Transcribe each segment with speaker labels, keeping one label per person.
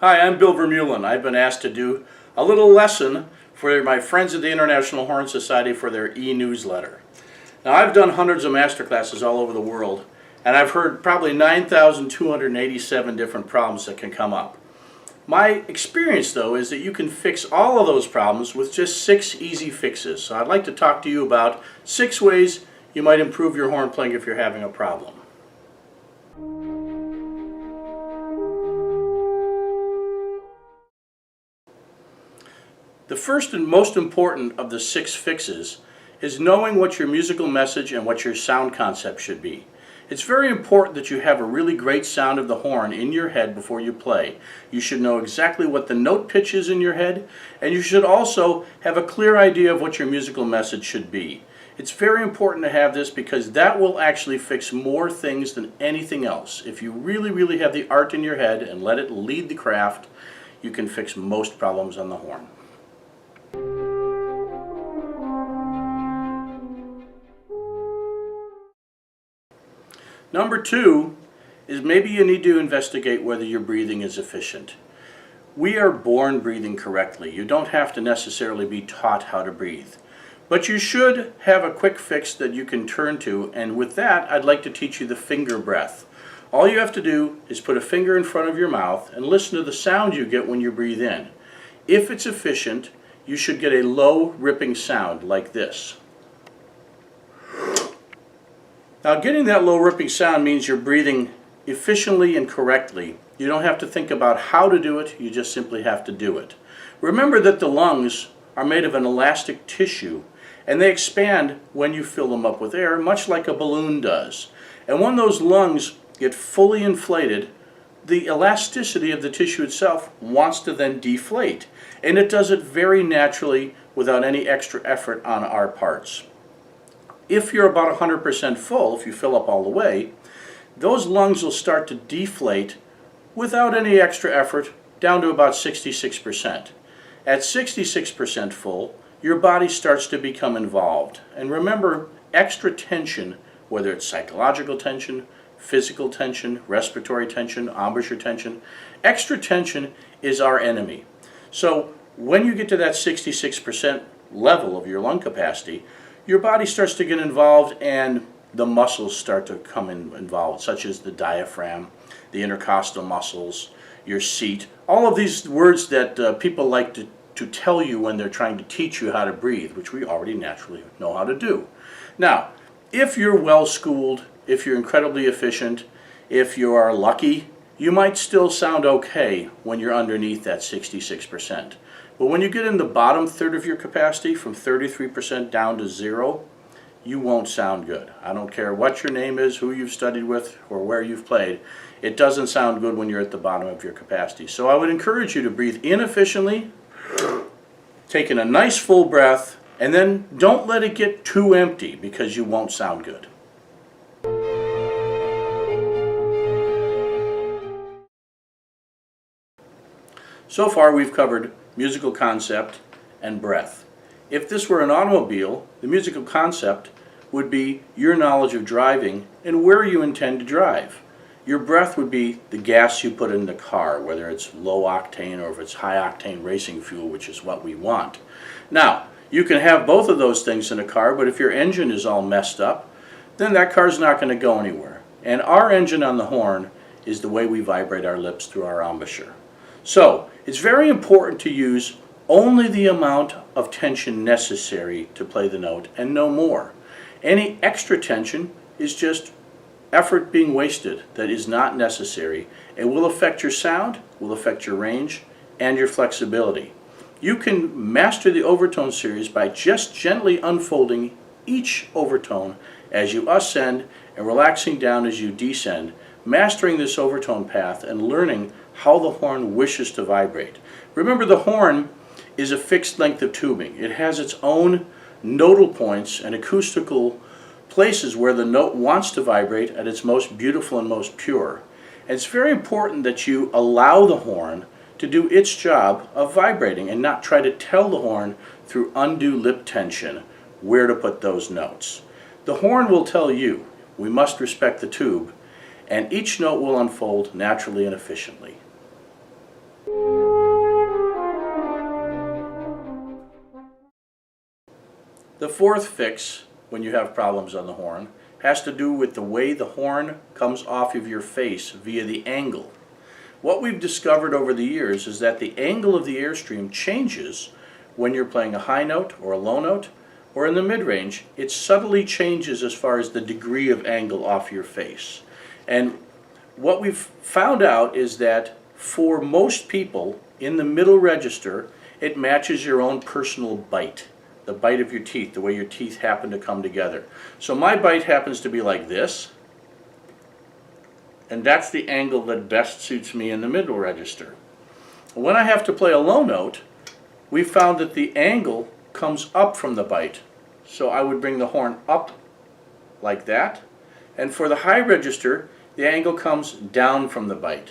Speaker 1: Hi, I'm Bill Vermeulen. I've been asked to do a little lesson for my friends at the International Horn Society for their e-newsletter. Now, I've done hundreds of master classes all over the world, and I've heard probably 9,287 different problems that can come up. My experience, though, is that you can fix all of those problems with just 6 easy fixes. So I'd like to talk to you about 6 ways you might improve your horn playing if you're having a problem. The first and most important of the 6 fixes is knowing what your musical message and what your sound concept should be. It's very important that you have a really great sound of the horn in your head before you play. You should know exactly what the note pitch is in your head, and you should also have a clear idea of what your musical message should be. It's very important to have this because that will actually fix more things than anything else. If you really have the art in your head and let it lead the craft, you can fix most problems on the horn. Number 2 is maybe you need to investigate whether your breathing is efficient. We are born breathing correctly. You don't have to necessarily be taught how to breathe. But you should have a quick fix that you can turn to, and with that I'd like to teach you the finger breath. All you have to do is put a finger in front of your mouth and listen to the sound you get when you breathe in. If it's efficient, you should get a low ripping sound like this. Now, getting that low ripping sound means you're breathing efficiently and correctly. You don't have to think about how to do it, you just simply have to do it. Remember that the lungs are made of an elastic tissue, and they expand when you fill them up with air, much like a balloon does. And when those lungs get fully inflated, the elasticity of the tissue itself wants to then deflate. And it does it very naturally without any extra effort on our parts. If you're about 100% full, if you fill up all the way, those lungs will start to deflate without any extra effort down to about 66%. At 66% full, your body starts to become involved. And remember, extra tension, whether it's psychological tension, physical tension, respiratory tension, embouchure tension, extra tension is our enemy. So when you get to that 66% level of your lung capacity, your body starts to get involved and the muscles start to come involved, such as the diaphragm, the intercostal muscles, your seat, all of these words that people like to tell you when they're trying to teach you how to breathe, which we already naturally know how to do. Now, if you're well schooled, if you're incredibly efficient, if you are lucky, you might still sound okay when you're underneath that 66%. But when you get in the bottom third of your capacity, from 33% down to 0, you won't sound good. I don't care what your name is, who you've studied with, or where you've played. It doesn't sound good when you're at the bottom of your capacity. So I would encourage you to breathe in efficiently, taking a nice full breath, and then don't let it get too empty because you won't sound good. So far we've covered musical concept and breath. If this were an automobile, the musical concept would be your knowledge of driving and where you intend to drive. Your breath would be the gas you put in the car, whether it's low octane or if it's high octane racing fuel, which is what we want. Now, you can have both of those things in a car, but if your engine is all messed up, then that car's not going to go anywhere. And our engine on the horn is the way we vibrate our lips through our embouchure. So, it's very important to use only the amount of tension necessary to play the note and no more. Any extra tension is just effort being wasted that is not necessary and will affect your sound, will affect your range, and your flexibility. You can master the overtone series by just gently unfolding each overtone as you ascend and relaxing down as you descend, mastering this overtone path and learning how the horn wishes to vibrate. Remember, the horn is a fixed length of tubing. It has its own nodal points and acoustical places where the note wants to vibrate at its most beautiful and most pure. And it's very important that you allow the horn to do its job of vibrating and not try to tell the horn through undue lip tension where to put those notes. The horn will tell you. We must respect the tube, and each note will unfold naturally and efficiently. The fourth fix, when you have problems on the horn, has to do with the way the horn comes off of your face via the angle. What we've discovered over the years is that the angle of the airstream changes when you're playing a high note or a low note, or in the mid-range. It subtly changes as far as the degree of angle off your face. And what we've found out is that for most people in the middle register, it matches your own personal bite. The bite of your teeth, the way your teeth happen to come together. So my bite happens to be like this, and that's the angle that best suits me in the middle register. When I have to play a low note, we found that the angle comes up from the bite. So I would bring the horn up like that, and for the high register, the angle comes down from the bite.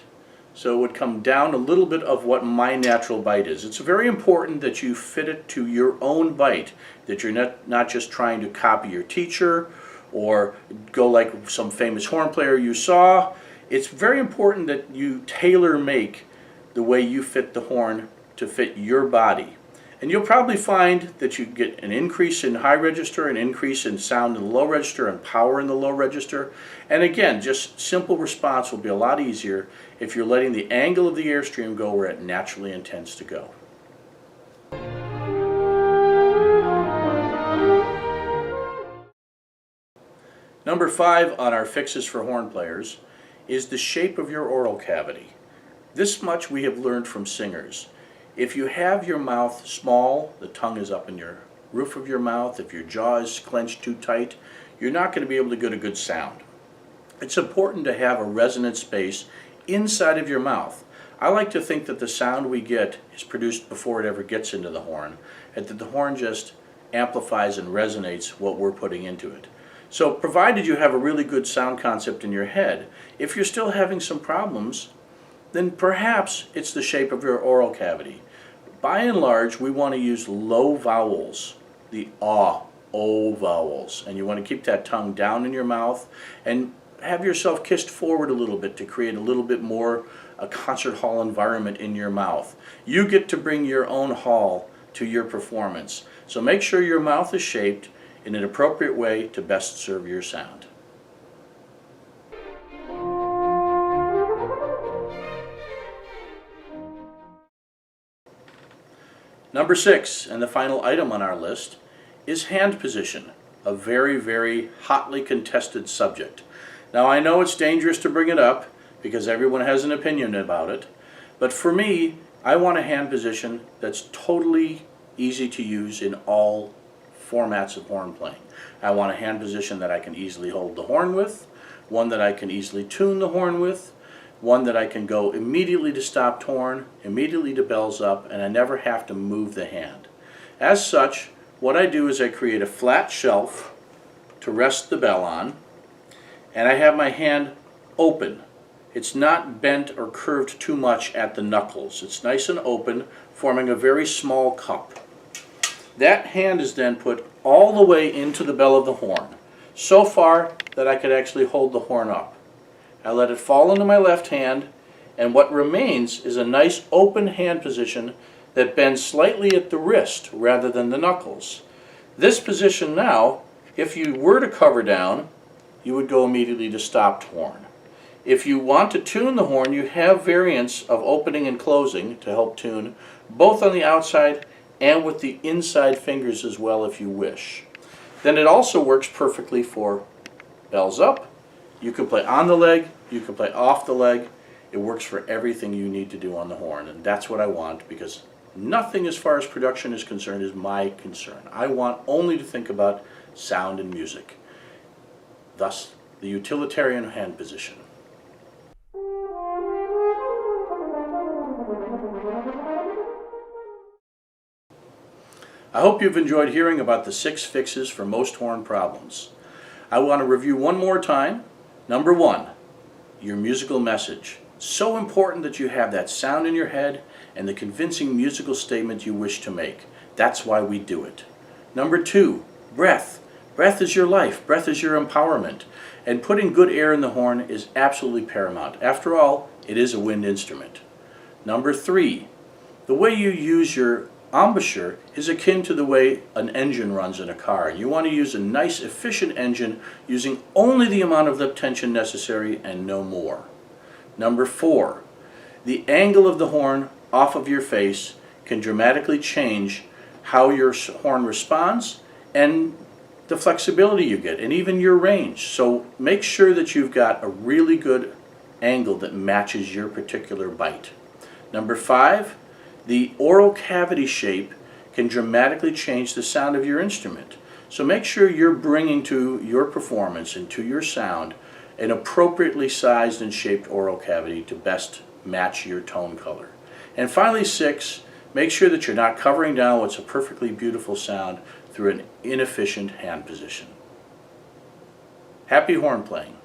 Speaker 1: So it would come down a little bit of what my natural bite is. It's very important that you fit it to your own bite, that you're not just trying to copy your teacher or go like some famous horn player you saw. It's very important that you tailor make the way you fit the horn to fit your body. And you'll probably find that you get an increase in high register, an increase in sound in the low register, and power in the low register. And again, just simple response will be a lot easier if you're letting the angle of the airstream go where it naturally intends to go. Number 5 on our fixes for horn players is the shape of your oral cavity. This much we have learned from singers. If you have your mouth small, the tongue is up in your roof of your mouth, if your jaw is clenched too tight, you're not going to be able to get a good sound. It's important to have a resonant space inside of your mouth. I like to think that the sound we get is produced before it ever gets into the horn, and that the horn just amplifies and resonates what we're putting into it. So provided you have a really good sound concept in your head, if you're still having some problems, then perhaps it's the shape of your oral cavity. By and large, we want to use low vowels, the O vowels, and you want to keep that tongue down in your mouth and have yourself kissed forward a little bit to create a little bit more a concert hall environment in your mouth. You get to bring your own hall to your performance. So make sure your mouth is shaped in an appropriate way to best serve your sound. Number 6, and the final item on our list, is hand position, a very, very hotly contested subject. Now I know it's dangerous to bring it up because everyone has an opinion about it, but for me, I want a hand position that's totally easy to use in all formats of horn playing. I want a hand position that I can easily hold the horn with, one that I can easily tune the horn with, one that I can go immediately to stopped horn, immediately to bells up, and I never have to move the hand. As such, what I do is I create a flat shelf to rest the bell on, and I have my hand open. It's not bent or curved too much at the knuckles. It's nice and open, forming a very small cup. That hand is then put all the way into the bell of the horn, so far that I could actually hold the horn up. I let it fall into my left hand, and what remains is a nice open hand position that bends slightly at the wrist rather than the knuckles. This position now, if you were to cover down, you would go immediately to stopped horn. If you want to tune the horn, you have variants of opening and closing to help tune, both on the outside and with the inside fingers as well if you wish. Then it also works perfectly for bells up. You can play on the leg, you can play off the leg. It works for everything you need to do on the horn, and that's what I want, because nothing as far as production is concerned is my concern. I want only to think about sound and music. Thus, the utilitarian hand position. I hope you've enjoyed hearing about the 6 fixes for most horn problems. I want to review one more time. Number 1, your musical message. So important that you have that sound in your head and the convincing musical statement you wish to make. That's why we do it. Number 2, breath. Breath is your life. Breath is your empowerment. And putting good air in the horn is absolutely paramount. After all, it is a wind instrument. Number 3, the way you use your embouchure is akin to the way an engine runs in a car. You want to use a nice efficient engine using only the amount of lip tension necessary and no more. Number 4, the angle of the horn off of your face can dramatically change how your horn responds and the flexibility you get and even your range. So make sure that you've got a really good angle that matches your particular bite. Number 5, the oral cavity shape can dramatically change the sound of your instrument. So make sure you're bringing to your performance and to your sound an appropriately sized and shaped oral cavity to best match your tone color. And finally 6, make sure that you're not covering down what's a perfectly beautiful sound through an inefficient hand position. Happy horn playing.